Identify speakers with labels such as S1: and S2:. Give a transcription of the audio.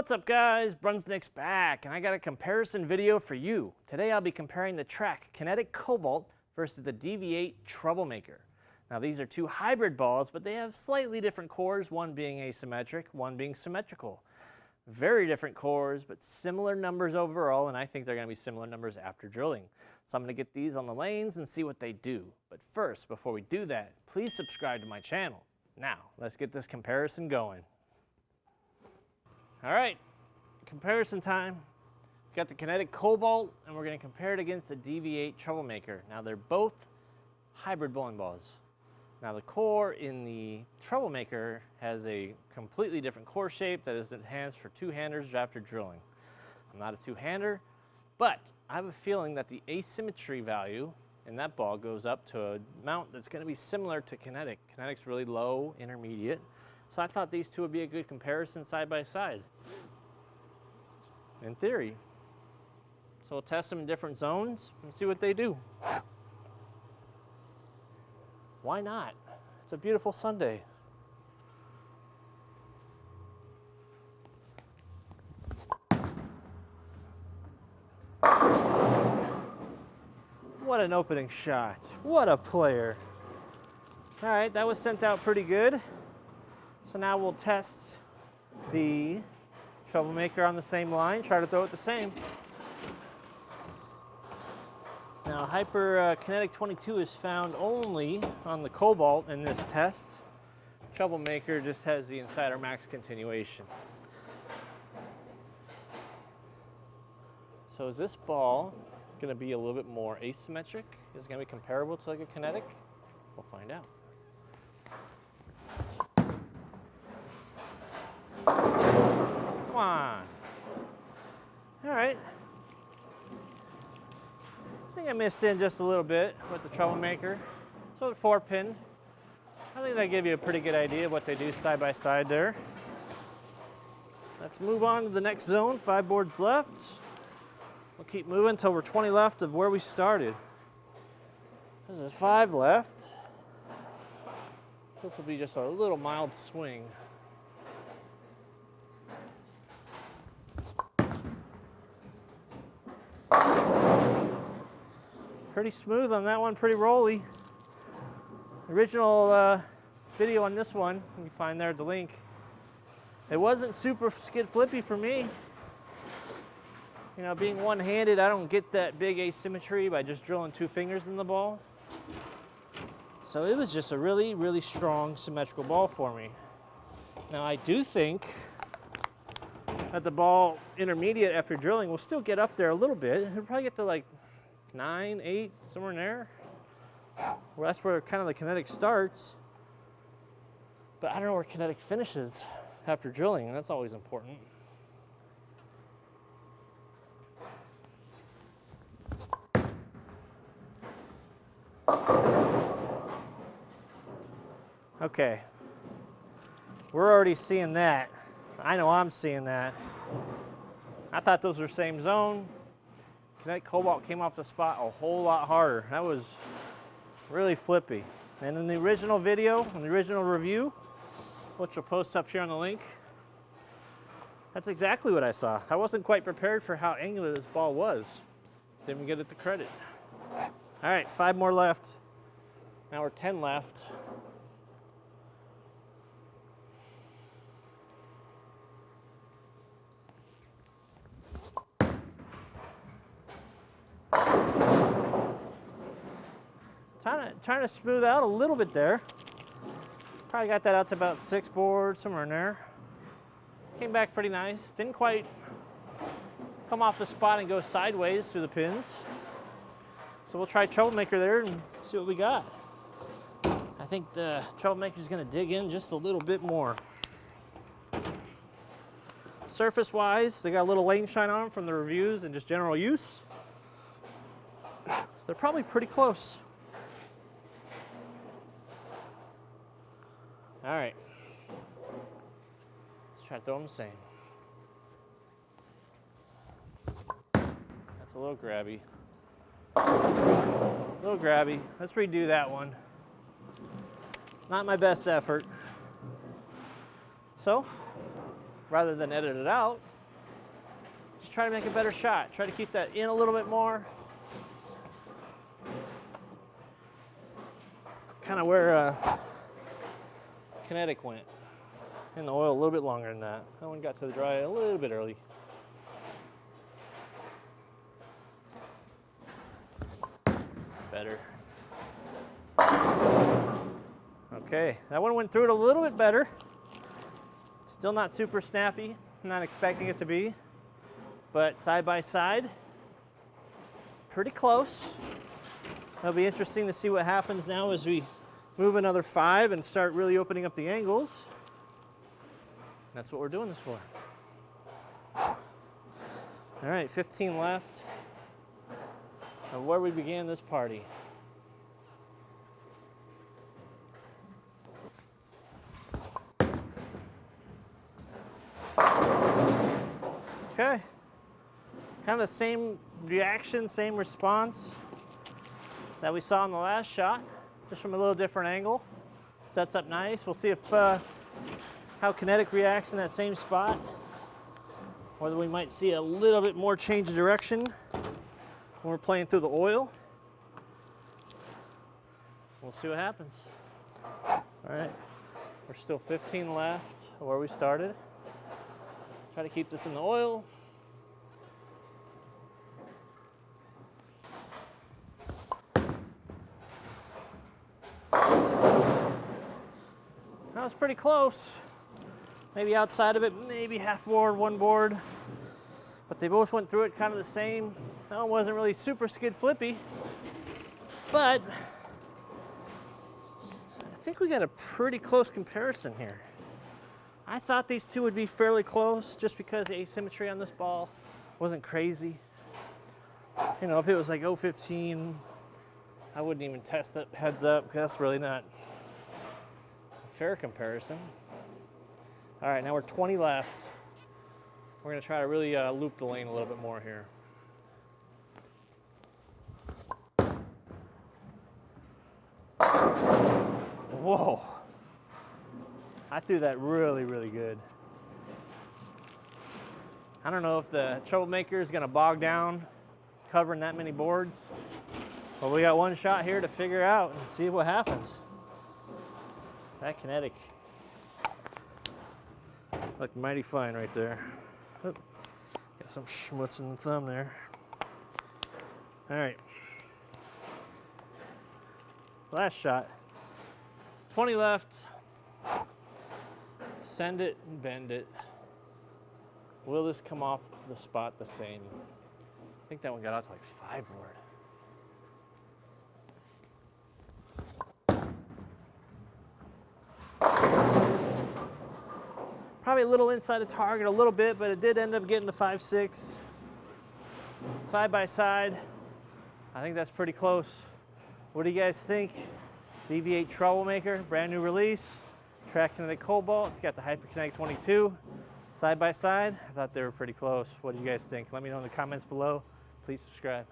S1: What's up guys, BrunsNick's back, and I got a comparison video for you. Today I'll be comparing the Trek Kinetic Cobalt versus the DV8 Troublemaker. Now these are two hybrid balls, but they have slightly different cores, one being asymmetric, one being symmetrical. Very different cores, but similar numbers overall, and I think they're going to be similar numbers after drilling. So I'm going to get these on the lanes and see what they do. But first, before we do that, please subscribe to my channel. Now, let's get this comparison going. All right, comparison time. We've got the Kinetic Cobalt, and we're going to compare it against the DV8 Troublemaker. Now, they're both hybrid bowling balls. Now, the core in the Troublemaker has a completely different core shape that is enhanced for two-handers after drilling. I'm not a two-hander, but I have a feeling that the asymmetry value in that ball goes up to an amount that's going to be similar to Kinetic. Kinetic's really low, intermediate. So I thought these two would be a good comparison side by side, in theory. So we'll test them in different zones and see what they do. Why not? It's a beautiful Sunday. What an opening shot. What a player. All right, that was sent out pretty good. So now we'll test the Troublemaker on the same line, try to throw it the same. Now Kinetic 22 is found only on the Cobalt in this test. Troublemaker just has the Inciter Max Continuation. So is this ball going to be a little bit more asymmetric? Is it going to be comparable to like a Kinetic? We'll find out. Come on. All right. I think I missed in just a little bit with the Troublemaker. So the 4-pin. I think that gave you a pretty good idea of what they do side by side there. Let's move on to the next zone. 5 boards left. We'll keep moving until we're 20 left of where we started. This is 5 left. This will be just a little mild swing. Pretty smooth on that one, pretty rolly. Original video on this one, you can find there the link. It wasn't super skid flippy for me. You know, being one-handed, I don't get that big asymmetry by just drilling 2 fingers in the ball. So it was just a really, really strong symmetrical ball for me. Now I do think that the ball intermediate after drilling will still get up there a little bit. It'll probably get to like 9, 8, somewhere in there. Well, that's where kind of the Kinetic starts. But I don't know where Kinetic finishes after drilling, and that's always important. Okay, we're already seeing that. I know I'm seeing that. I thought those were same zone. Kinetic Cobalt came off the spot a whole lot harder. That was really flippy. And in the original video, in the original review, which we'll post up here on the link, that's exactly what I saw. I wasn't quite prepared for how angular this ball was. Didn't get it the credit. All right, 5 more left. Now we're 10 left. Trying to smooth out a little bit there. Probably got that out to about 6 boards, somewhere in there. Came back pretty nice. Didn't quite come off the spot and go sideways through the pins. So we'll try Troublemaker there and see what we got. I think the Troublemaker's gonna dig in just a little bit more. Surface-wise, they got a little lane shine on them from the reviews and just general use. They're probably pretty close. All right, let's try to throw them the same. That's a little grabby. A little grabby. Let's redo that one. Not my best effort. So, rather than edit it out. Just try to make a better shot. Try to keep that in a little bit more. Kind of where Kinetic went. In the oil a little bit longer than that. That one got to the dry a little bit early. It's better. Okay, that one went through it a little bit better. Still not super snappy. I'm not expecting it to be. But side by side, pretty close. It'll be interesting to see what happens now as we move another 5 and start really opening up the angles. That's what we're doing this for. All right, 15 left of where we began this party. Okay, kind of the same reaction, same response that we saw in the last shot, just from a little different angle. Sets up nice. We'll see if how Kinetic reacts in that same spot, whether we might see a little bit more change of direction when we're playing through the oil. We'll see what happens. All right, we're still 15 left where we started. Try to keep this in the oil. That was pretty close. Maybe outside of it, maybe half board, one board. But they both went through it kind of the same. That one wasn't really super skid flippy, but I think we got a pretty close comparison here. I thought these two would be fairly close just because the asymmetry on this ball wasn't crazy. You know, if it was like 015, I wouldn't even test it heads up because that's really not a fair comparison. All right, now we're 20 left. We're gonna try to really loop the lane a little bit more here. Whoa. I threw that really, really good. I don't know if the troublemaker is gonna bog down covering that many boards, but we got one shot here to figure out and see what happens. That Kinetic looked mighty fine right there. Oop. Got some schmutz in the thumb there. All right. Last shot. 20 left. Send it and bend it. Will this come off the spot the same? I think that one got out to like 5 board. Probably a little inside the target, a little bit, but it did end up getting to 5-6. Side by side, I think that's pretty close. What do you guys think? DV8 Troublemaker, brand new release. Track Kinetic Cobalt, it's got the Hyperkinetic 22. Side by side, I thought they were pretty close. What do you guys think? Let me know in the comments below. Please subscribe.